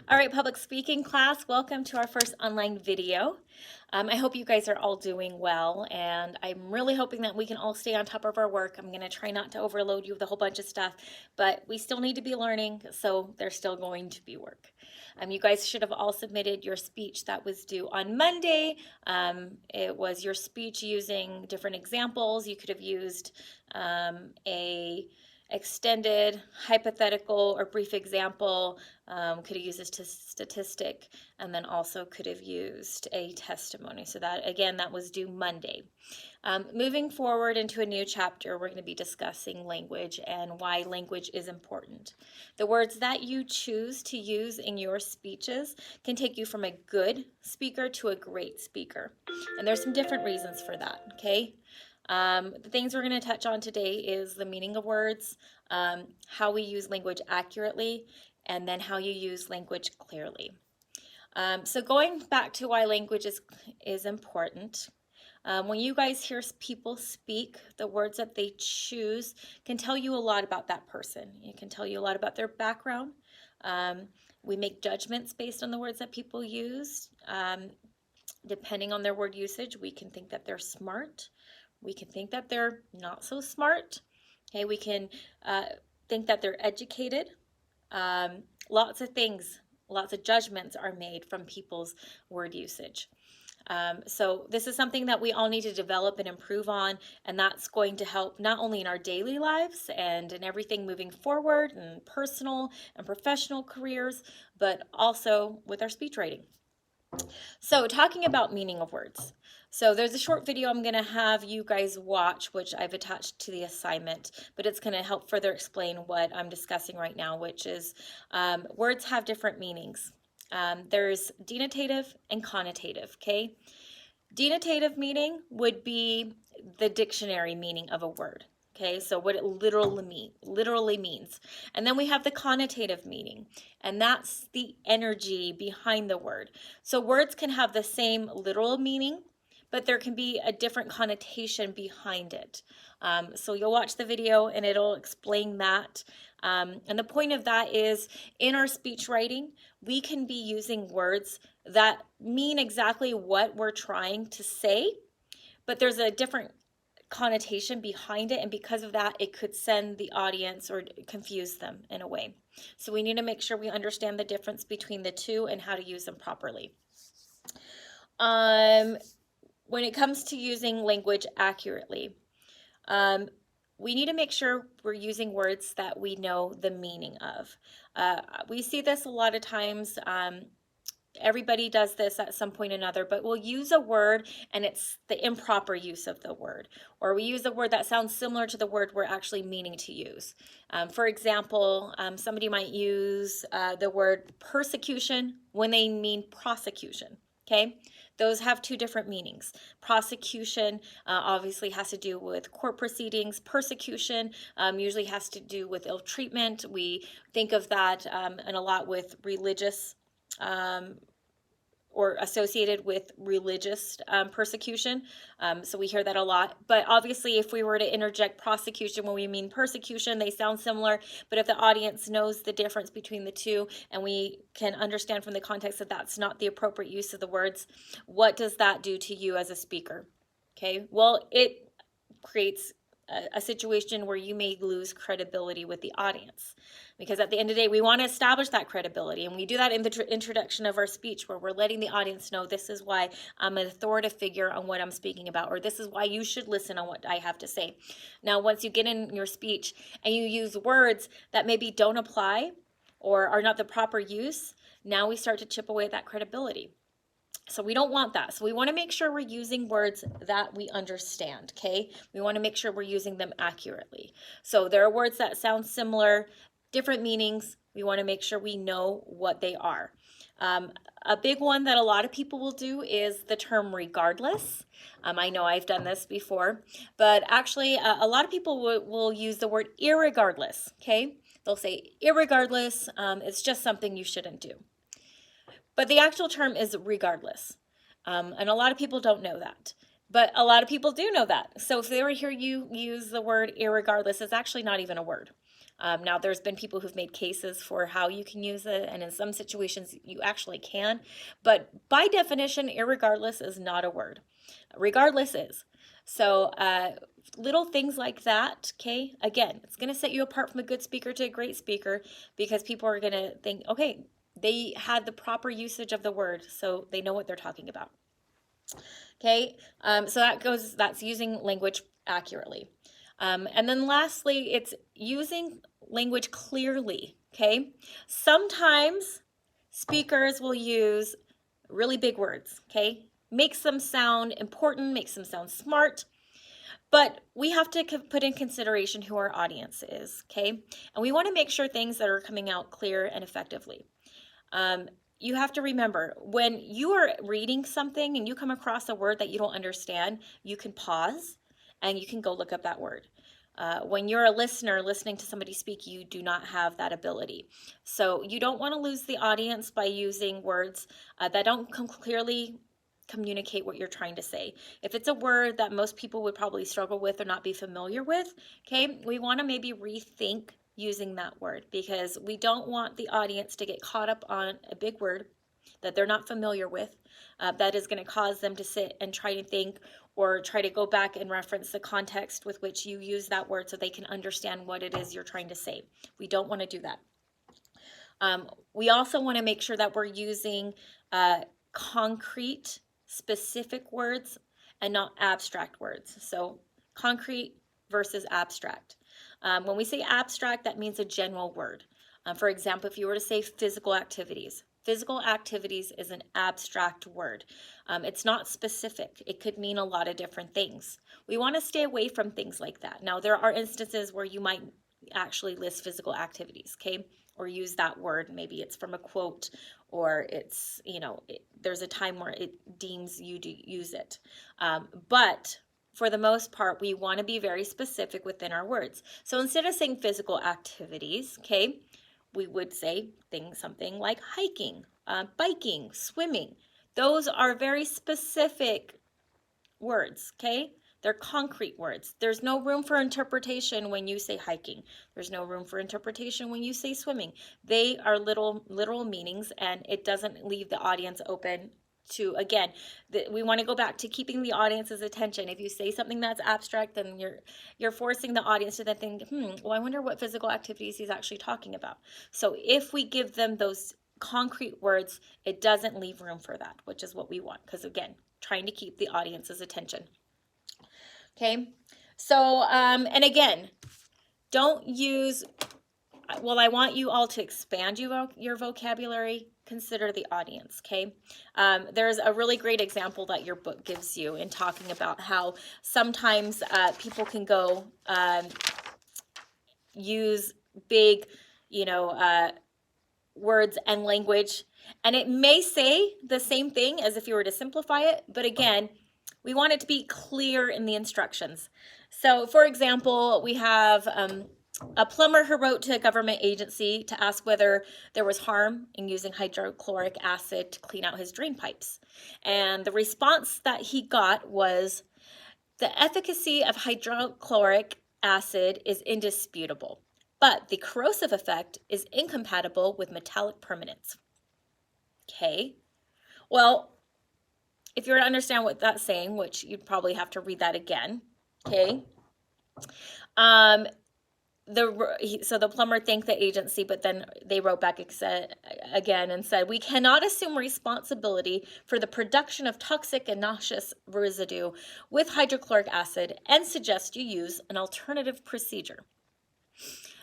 All right, public speaking class, welcome to our first online video. I hope you guys are all doing well, and I'm really hoping that we can all stay on top of our work. I'm going to try not to overload you with a whole bunch of stuff, but we still need to be learning, so there's still going to be work. You guys should have all submitted your speech that was due on Monday. It was your speech using different examples. You could have used a extended, hypothetical, or brief example. Could have used a statistic, and then also could have used a testimony. So that, again, that was due Monday. Moving forward into a new chapter, we're going to be discussing language and why language is important. The words that you choose to use in your speeches can take you from a good speaker to a great speaker. And there's some different reasons for that, okay? The things we're going to touch on today is the meaning of words, how we use language accurately, and then how you use language clearly. So going back to why language is important, when you guys hear people speak, the words that they choose can tell you a lot about that person. It can tell you a lot about their background. We make judgments based on the words that people use. Depending on their word usage, we can think that they're smart. We can think that they're not so smart. Okay, we can think that they're educated. Lots of things, lots of judgments are made from people's word usage. So this is something that we all need to develop and improve on, and that's going to help not only in our daily lives and in everything moving forward in personal and professional careers, but also with our speech writing. So talking about meaning of words. So there's a short video I'm going to have you guys watch, which I've attached to the assignment, but it's going to help further explain what I'm discussing right now, which is words have different meanings. There's denotative and connotative, okay? Denotative meaning would be the dictionary meaning of a word. Okay, so what it literally means. And then we have the connotative meaning, and that's the energy behind the word. So words can have the same literal meaning, but there can be a different connotation behind it. So you'll watch the video and it'll explain that. And the point of that is in our speech writing, we can be using words that mean exactly what we're trying to say, but there's a different connotation behind it, and because of that it could send the audience or confuse them in a way. So we need to make sure we understand the difference between the two and how to use them properly. When it comes to using language accurately, we need to make sure we're using words that we know the meaning of. We see this a lot of times. Everybody does this at some point or another, but we'll use a word and it's the improper use of the word, or we use a word that sounds similar to the word we're actually meaning to use. For example, somebody might use the word persecution when they mean prosecution. Okay, those have two different meanings. Prosecution obviously has to do with court proceedings. Persecution usually has to do with ill treatment. We think of that and a lot with religious or associated with religious persecution. So we hear that a lot. But obviously, if we were to interject prosecution when we mean persecution, they sound similar. But if the audience knows the difference between the two and we can understand from the context that that's not the appropriate use of the words, what does that do to you as a speaker? Okay, well, it creates a situation where you may lose credibility with the audience, because at the end of the day we want to establish that credibility, and we do that in the introduction of our speech, where we're letting the audience know this is why I'm an authoritative figure on what I'm speaking about, or this is why you should listen on what I have to say. Now once you get in your speech and you use words that maybe don't apply or are not the proper use, now we start to chip away at that credibility. So we don't want that. So we want to make sure we're using words that we understand, okay? We want to make sure we're using them accurately. So there are words that sound similar, different meanings. We want to make sure we know what they are. A big one that a lot of people will do is the term regardless. I know I've done this before, but actually a lot of people will use the word irregardless, okay? They'll say irregardless, it's just something you shouldn't do. But the actual term is regardless. And a lot of people don't know that. But a lot of people do know that. So if they ever hear you use the word irregardless, it's actually not even a word. Now, there's been people who've made cases for how you can use it, and in some situations you actually can, but by definition, irregardless is not a word. Regardless is. So little things like that, okay, again, it's going to set you apart from a good speaker to a great speaker, because people are going to think, okay, they had the proper usage of the word, so they know what they're talking about. Okay, so that's using language accurately. And then lastly, it's using language clearly, okay? Sometimes speakers will use really big words, okay? Makes them sound important, makes them sound smart, but we have to put in consideration who our audience is, okay? And we want to make sure things that are coming out clear and effectively. You have to remember, when you are reading something and you come across a word that you don't understand, you can pause and you can go look up that word. When you're a listener listening to somebody speak, you do not have that ability. So you don't want to lose the audience by using words that don't clearly communicate what you're trying to say. If it's a word that most people would probably struggle with or not be familiar with, okay, we want to maybe rethink using that word, because we don't want the audience to get caught up on a big word that they're not familiar with, that is going to cause them to sit and try to think or try to go back and reference the context with which you use that word so they can understand what it is you're trying to say. We don't want to do that. We also want to make sure that we're using concrete, specific words and not abstract words. So concrete versus abstract. When we say abstract, that means a general word. For example, if you were to say physical activities is an abstract word. It's not specific. It could mean a lot of different things. We want to stay away from things like that. Now, there are instances where you might actually list physical activities, okay? Or use that word. Maybe it's from a quote, or it's, there's a time where it deems you to use it. But for the most part, we want to be very specific within our words. So instead of saying physical activities, okay, we would say something like hiking, biking, swimming. Those are very specific words, okay? They're concrete words. There's no room for interpretation when you say hiking. There's no room for interpretation when you say swimming. They are literal meanings, and it doesn't leave the audience open to, again, we want to go back to keeping the audience's attention. If you say something that's abstract, then you're forcing the audience to then think, well, I wonder what physical activities he's actually talking about. So if we give them those concrete words, it doesn't leave room for that, which is what we want, because again, trying to keep the audience's attention. Okay, so and again, don't use, well, I want you all to expand your vocabulary. Consider the audience, okay? There's a really great example that your book gives you in talking about how sometimes people can go use big, words and language, and it may say the same thing as if you were to simplify it, but again, we want it to be clear in the instructions. So, for example, we have a plumber who wrote to a government agency to ask whether there was harm in using hydrochloric acid to clean out his drain pipes. And the response that he got was, the efficacy of hydrochloric acid is indisputable, but the corrosive effect is incompatible with metallic permanence. Okay, well, if you were to understand what that's saying, which you'd probably have to read that again, okay, so the plumber thanked the agency, but then they wrote back again and said, we cannot assume responsibility for the production of toxic and noxious residue with hydrochloric acid and suggest you use an alternative procedure.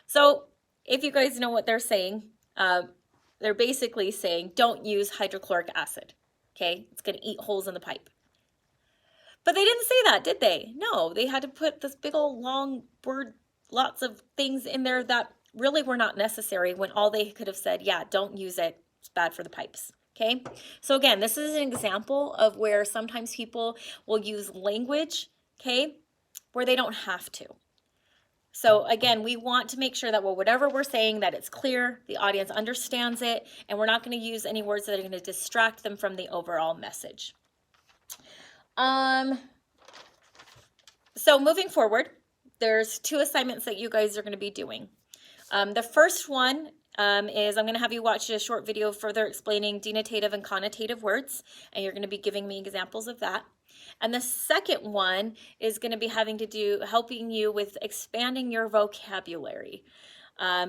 So if you guys know what they're saying, they're basically saying don't use hydrochloric acid, okay? It's going to eat holes in the pipe. But they didn't say that, did they? No, they had to put this big old long word, lots of things in there that really were not necessary, when all they could have said, yeah, don't use it, it's bad for the pipes, okay? So again, this is an example of where sometimes people will use language, okay, where they don't have to. So again, we want to make sure that, well, whatever we're saying, that it's clear, the audience understands it, and we're not going to use any words that are going to distract them from the overall message. So moving forward, there's 2 assignments that you guys are going to be doing. The first one is I'm going to have you watch a short video further explaining denotative and connotative words, and you're going to be giving me examples of that. And the second one is going to be helping you with expanding your vocabulary.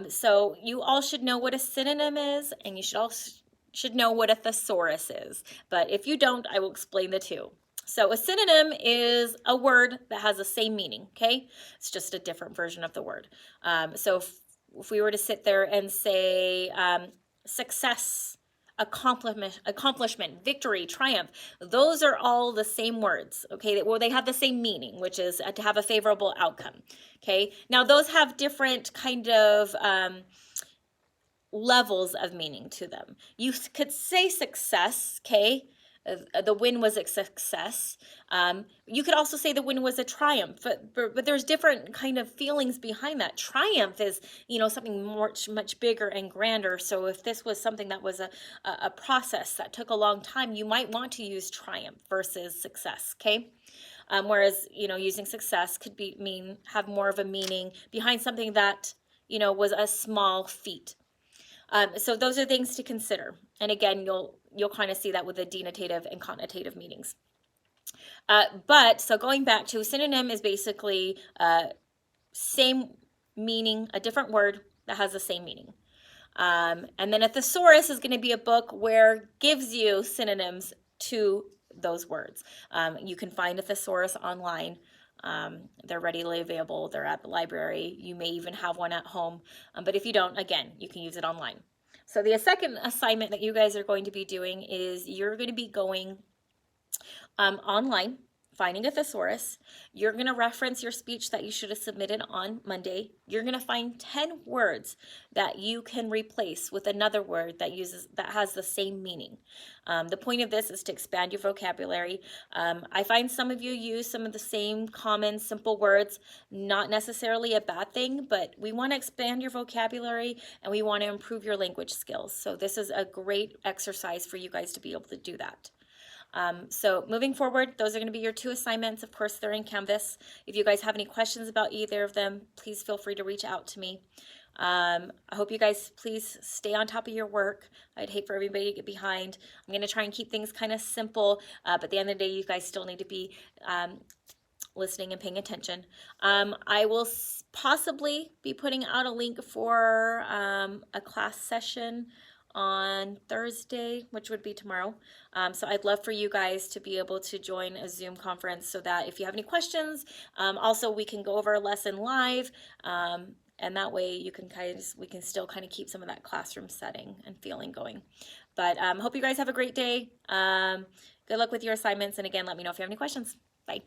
So you all should know what a synonym is, and you should know what a thesaurus is. But if you don't, I will explain the two. So a synonym is a word that has the same meaning, okay? It's just a different version of the word. So if we were to sit there and say success, accomplishment, victory, triumph, those are all the same words, okay? Well, they have the same meaning, which is to have a favorable outcome, okay? Now, those have different kind of levels of meaning to them. You could say success, okay? The win was a success. You could also say the win was a triumph, but there's different kind of feelings behind that. Triumph is, something much bigger and grander. So if this was something that was a process that took a long time, you might want to use triumph versus success, okay? Whereas, using success could have more of a meaning behind something that, was a small feat. So those are things to consider. And again, you'll kind of see that with the denotative and connotative meanings. So going back to synonym is basically same meaning, a different word that has the same meaning. And then a thesaurus is going to be a book where it gives you synonyms to those words. You can find a thesaurus online. They're readily available. They're at the library. You may even have one at home. But if you don't, again, you can use it online. So the second assignment that you guys are going to be doing is you're going to be going online, finding a thesaurus. You're going to reference your speech that you should have submitted on Monday. You're going to find 10 words that you can replace with another word that has the same meaning. The point of this is to expand your vocabulary. I find some of you use some of the same common, simple words, not necessarily a bad thing, but we want to expand your vocabulary and we want to improve your language skills. So this is a great exercise for you guys to be able to do that. So moving forward, those are going to be your 2 assignments. Of course, they're in Canvas. If you guys have any questions about either of them, please feel free to reach out to me. I hope you guys please stay on top of your work. I'd hate for everybody to get behind. I'm going to try and keep things kind of simple, but at the end of the day, you guys still need to be listening and paying attention. I will possibly be putting out a link for a class session on Thursday, which would be tomorrow. So I'd love for you guys to be able to join a Zoom conference so that if you have any questions, also we can go over a lesson live, and that way we can still kind of keep some of that classroom setting and feeling going. But hope you guys have a great day. Good luck with your assignments, and again, let me know if you have any questions. Bye.